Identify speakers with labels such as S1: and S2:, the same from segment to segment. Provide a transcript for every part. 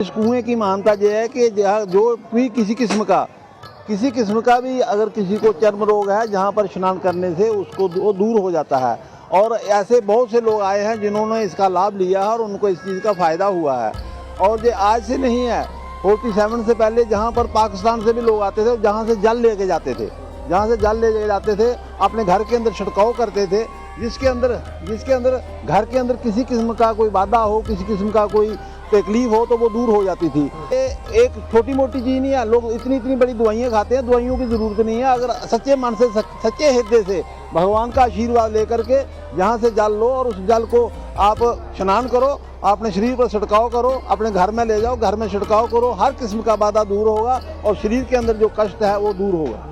S1: इस कुएं की महानता यह है कि जो भी किसी किस्म का भी अगर किसी को चर्म रोग है, जहाँ पर स्नान करने से उसको वो दूर हो जाता है। और ऐसे बहुत से लोग आए हैं जिन्होंने इसका लाभ लिया है और उनको इस चीज़ का फ़ायदा हुआ है। और ये आज से नहीं है, 47 से पहले जहाँ पर पाकिस्तान से भी लोग आते थे, जहाँ से जल लेके जाते थे, अपने घर के अंदर छिड़काव करते थे, जिसके अंदर घर के अंदर किसी किस्म का कोई बाधा हो, किसी किस्म का कोई तकलीफ हो तो वो दूर हो जाती थी। ये एक छोटी मोटी चीज़ नहीं है। लोग इतनी बड़ी दवाइयाँ खाते हैं, दवाइयों की ज़रूरत नहीं है। अगर सच्चे मन से, सच्चे हृदय से भगवान का आशीर्वाद लेकर के यहाँ से जल लो और उस जल को आप स्नान करो, अपने शरीर पर छिड़काव करो, अपने घर में ले जाओ, घर में छिड़काव करो, हर किस्म का बाधा दूर होगा और शरीर के अंदर जो कष्ट है वो दूर होगा।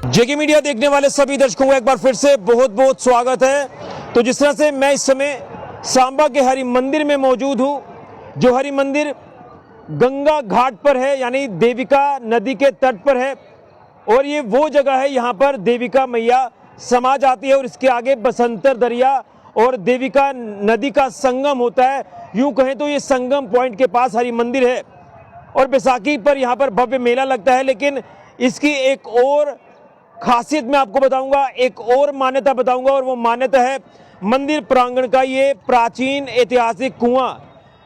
S2: जेके मीडिया देखने वाले सभी दर्शकों को एक बार फिर से बहुत बहुत स्वागत है। तो जिस तरह से मैं इस समय सांबा के हरि मंदिर में मौजूद हूं, जो हरि मंदिर गंगा घाट पर है, यानी देविका नदी के तट पर है। और ये वो जगह है यहाँ पर देविका मैया समा जाती है और इसके आगे बसंतर दरिया और देविका नदी का संगम होता है। यूं कहें तो ये संगम पॉइंट के पास हरि मंदिर है और बैसाखी पर यहाँ पर भव्य मेला लगता है। लेकिन इसकी एक और खासियत मैं आपको बताऊंगा, एक और मान्यता बताऊंगा, और वो मान्यता है मंदिर प्रांगण का ये प्राचीन ऐतिहासिक कुआं,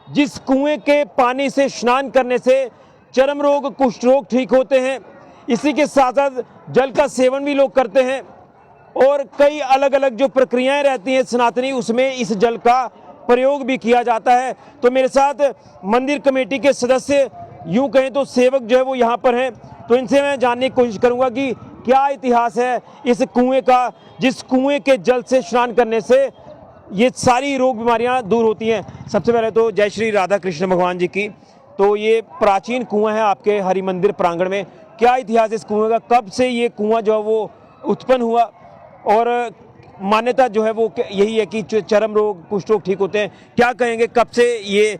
S2: जिस कुएं के पानी से स्नान करने से चर्म रोग, कुष्ठ रोग ठीक होते हैं। इसी के साथ साथ जल का सेवन भी लोग करते हैं और कई अलग अलग जो प्रक्रियाएं रहती हैं सनातनी, उसमें इस जल का प्रयोग भी किया जाता है। तो मेरे साथ मंदिर कमेटी के सदस्य, यूं कहें तो सेवक जो है वो यहाँ पर हैं। तो इनसे मैं जानने की कोशिश करूंगा कि क्या इतिहास है इस कुएं का, जिस कुएं के जल से स्नान करने से ये सारी रोग बीमारियां दूर होती हैं। सबसे पहले तो जय श्री राधा कृष्ण भगवान जी की। तो ये प्राचीन कुआं है आपके हरि मंदिर प्रांगण में, क्या इतिहास इस कुएं का, कब से ये कुआं जो है वो उत्पन्न हुआ, और मान्यता जो है वो यही है कि चर्म रोग, कुष्ठ रोग ठीक होते हैं। क्या कहेंगे, कब से ये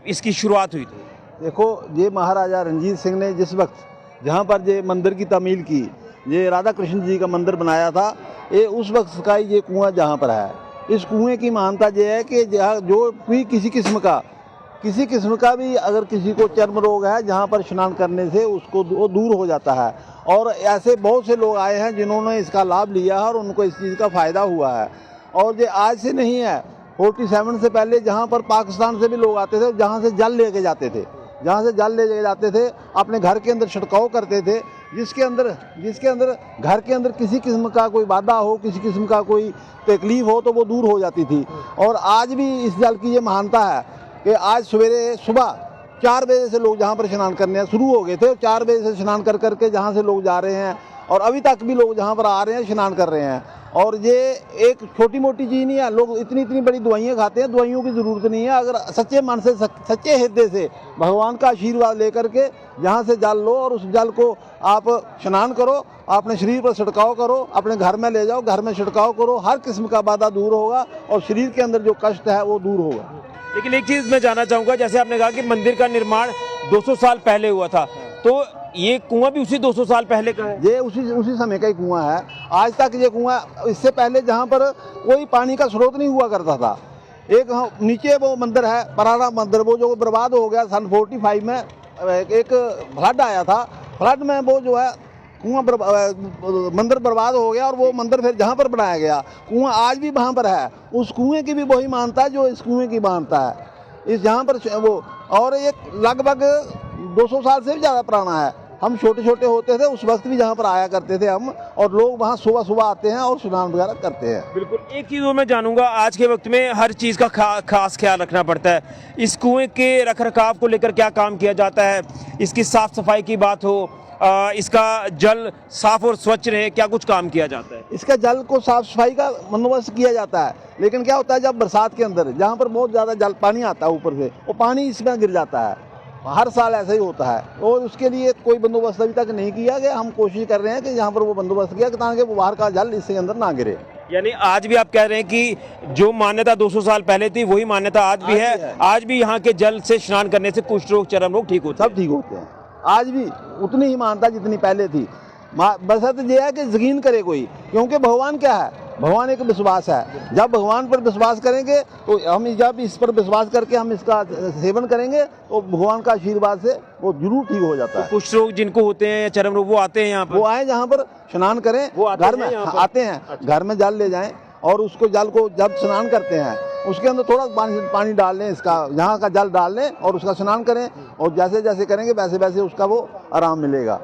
S2: इसकी शुरुआत हुई थी?
S1: देखो, ये महाराजा रणजीत सिंह ने जिस वक्त जहाँ पर ये मंदिर की तामील की, ये राधा कृष्ण जी का मंदिर बनाया था, ये उस वक्त का ये कुआं जहाँ पर है। इस कुएं की महानता ये है कि जो भी किसी किस्म का भी अगर किसी को चर्म रोग है, जहाँ पर स्नान करने से उसको वो दूर हो जाता है। और ऐसे बहुत से लोग आए हैं जिन्होंने इसका लाभ लिया है और उनको इस चीज़ का फ़ायदा हुआ है। और ये आज से नहीं है, 47 से पहले जहाँ पर पाकिस्तान से भी लोग आते थे, जहाँ से जल लेके जाते थे, अपने घर के अंदर छिड़काव करते थे, जिसके अंदर घर के अंदर किसी किस्म का कोई बाधा हो, किसी किस्म का कोई तकलीफ हो तो वो दूर हो जाती थी। और आज भी इस जल की ये महानता है कि आज सुबह 4 बजे से लोग जहाँ पर स्नान करने शुरू हो गए थे, 4 बजे से स्नान कर करके जहाँ से लोग जा रहे हैं और अभी तक भी लोग जहाँ पर आ रहे हैं स्नान कर रहे हैं। और ये एक छोटी मोटी चीज़ नहीं है। लोग इतनी बड़ी दवाइयाँ खाते हैं, दवाइयों की ज़रूरत नहीं है। अगर सच्चे मन से, सच्चे हृदय से भगवान का आशीर्वाद लेकर के यहाँ से जल लो और उस जल को आप स्नान करो, अपने शरीर पर छिड़काव करो, अपने घर में ले जाओ, घर में छिड़काव करो, हर किस्म का बाधा दूर होगा और शरीर के अंदर जो कष्ट है वो दूर होगा।
S2: लेकिन एक चीज़ मैं जानना चाहूँगा, जैसे आपने कहा कि मंदिर का निर्माण 200 साल पहले हुआ था, तो ये कुआं भी उसी 200 साल पहले का है?
S1: ये उसी समय का ही कुआं है। आज तक ये कुआं, इससे पहले जहाँ पर कोई पानी का स्रोत नहीं हुआ करता था। एक नीचे वो मंदिर है, पराना मंदिर, वो जो बर्बाद हो गया सन 45 में, एक फ्लड आया था। फ्लड में वो जो है कुआं मंदिर बर्बाद हो गया और वो मंदिर फिर जहाँ पर बनाया गया, कुआं आज भी वहाँ पर है। उस कुएं की भी वही मानता है जो इस कुएं की मानता है। इस जहाँ पर वो, और ये लगभग 200 साल से भी ज़्यादा पुराना है। हम छोटे होते थे उस वक्त भी जहाँ पर आया करते थे हम, और लोग वहाँ सुबह आते हैं और स्नान वगैरह करते हैं।
S2: बिल्कुल। एक चीज़ और मैं जानूंगा, आज के वक्त में हर चीज़ का खास ख्याल रखना पड़ता है। इस कुएं के रख रखाव को लेकर क्या काम किया जाता है? इसकी साफ सफाई की बात हो, इसका जल साफ और स्वच्छ रहे, क्या कुछ काम किया जाता है?
S1: इसका जल को साफ सफाई का बंदोबस्त किया जाता है, लेकिन क्या होता है जब बरसात के अंदर जहाँ पर बहुत ज़्यादा जल पानी आता है ऊपर से, वो पानी इसमें गिर जाता है। हर साल ऐसा ही होता है और उसके लिए कोई बंदोबस्त अभी तक नहीं किया गया। हम कोशिश कर रहे हैं कि यहाँ पर वो बंदोबस्त किया ताकि वो बाहर का जल इसके अंदर ना गिरे।
S2: यानी आज भी आप कह रहे हैं कि जो मान्यता 200 साल पहले थी वही मान्यता आज भी है। आज भी यहाँ के जल से स्नान करने से कुष्ठ रोग, चर्म रोग ठीक होते हैं।
S1: सब ठीक होते हैं, आज भी उतनी ही मान्यता जितनी पहले थी। बस ये है कि यकीन करे कोई, क्योंकि भगवान क्या है, भगवान एक विश्वास है। जब भगवान पर विश्वास करेंगे तो हम जब इस पर विश्वास करके हम इसका सेवन करेंगे तो भगवान का आशीर्वाद से वो जरूर ठीक हो जाता है।
S2: तो कुष्ठ रोग जिनको होते हैं या चर्म रोग वो आते हैं यहाँ पर,
S1: वो आए जहाँ पर स्नान करें,
S2: वो
S1: घर में आते हैं, घर में जल ले जाएं और उसको जल को जब स्नान करते हैं उसके अंदर थोड़ा पानी डाल लें, इसका यहाँ का जल डाल लें और उसका स्नान करें, और जैसे जैसे करेंगे वैसे वैसे उसका वो आराम मिलेगा।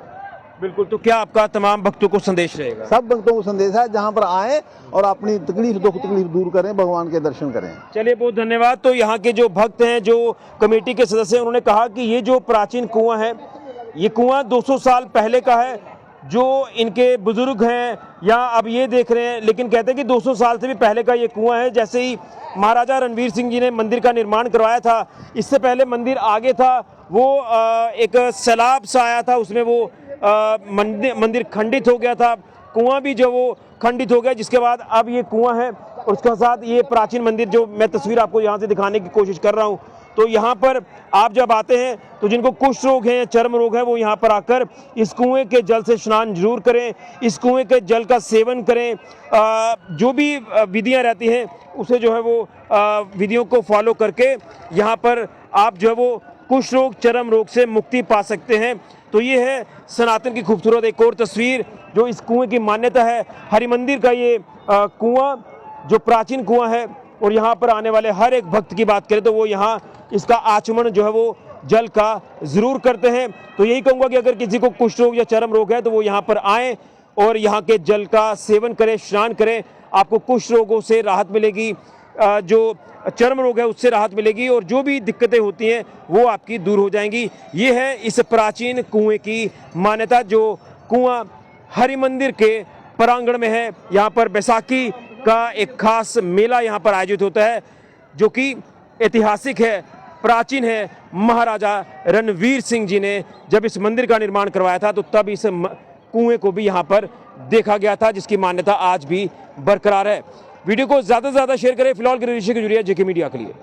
S2: बिल्कुल। तो क्या आपका तमाम भक्तों को संदेश रहेगा?
S1: सब भक्तों को संदेश है जहाँ पर आए और अपनी तकलीफ दुख तकलीफ दूर करें, भगवान के दर्शन करें।
S2: चलिए, बहुत धन्यवाद। तो यहाँ के जो भक्त हैं, जो कमेटी के सदस्य हैं, उन्होंने कहा कि ये जो प्राचीन कुआं है, ये कुआं 200 साल पहले का है। जो इनके बुजुर्ग हैं या अब ये देख रहे हैं, लेकिन कहते हैं कि 200 साल से भी पहले का ये कुआं है। जैसे ही महाराजा रणवीर सिंह जी ने मंदिर का निर्माण करवाया था, इससे पहले मंदिर आगे था, वो एक सैलाब सा आया था, उसमें वो मंदिर खंडित हो गया था, कुआं भी जो वो खंडित हो गया, जिसके बाद अब ये कुआं है। और उसके साथ ये प्राचीन मंदिर, जो मैं तस्वीर आपको यहाँ से दिखाने की कोशिश कर रहा हूँ, तो यहाँ पर आप जब आते हैं तो जिनको कुष्ठ रोग है, चर्म रोग है, वो यहाँ पर आकर इस कुएं के जल से स्नान जरूर करें, इस कुएं के जल का सेवन करें। जो भी विधियाँ रहती हैं उसे जो है वो विधियों को फॉलो करके यहाँ पर आप जो है वो कुष्ठ रोग, चर्म रोग से मुक्ति पा सकते हैं। तो ये है सनातन की खूबसूरत एक और तस्वीर, जो इस कुएं की मान्यता है। हरिमंदिर का ये कुआं जो प्राचीन कुआं है, और यहाँ पर आने वाले हर एक भक्त की बात करें तो वो यहाँ इसका आचमन जो है वो जल का जरूर करते हैं। तो यही कहूँगा कि अगर किसी को कुष्ठ रोग या चर्म रोग है तो वो यहाँ पर आएँ और यहाँ के जल का सेवन करें, स्नान करें। आपको कुष्ठ रोगों से राहत मिलेगी, जो चर्म रोग है उससे राहत मिलेगी, और जो भी दिक्कतें होती हैं वो आपकी दूर हो जाएंगी। ये है इस प्राचीन कुएं की मान्यता, जो कुआं हरिमंदिर के प्रांगण में है। यहाँ पर बैसाखी का एक खास मेला यहाँ पर आयोजित होता है, जो कि ऐतिहासिक है, प्राचीन है। महाराजा रणवीर सिंह जी ने जब इस मंदिर का निर्माण करवाया था तो तब इस कुएं को भी यहाँ पर देखा गया था, जिसकी मान्यता आज भी बरकरार है। वीडियो को ज़्यादा से ज़्यादा शेयर करें। फिलहाल के ऋषि की जुड़िया जेके मीडिया के लिए।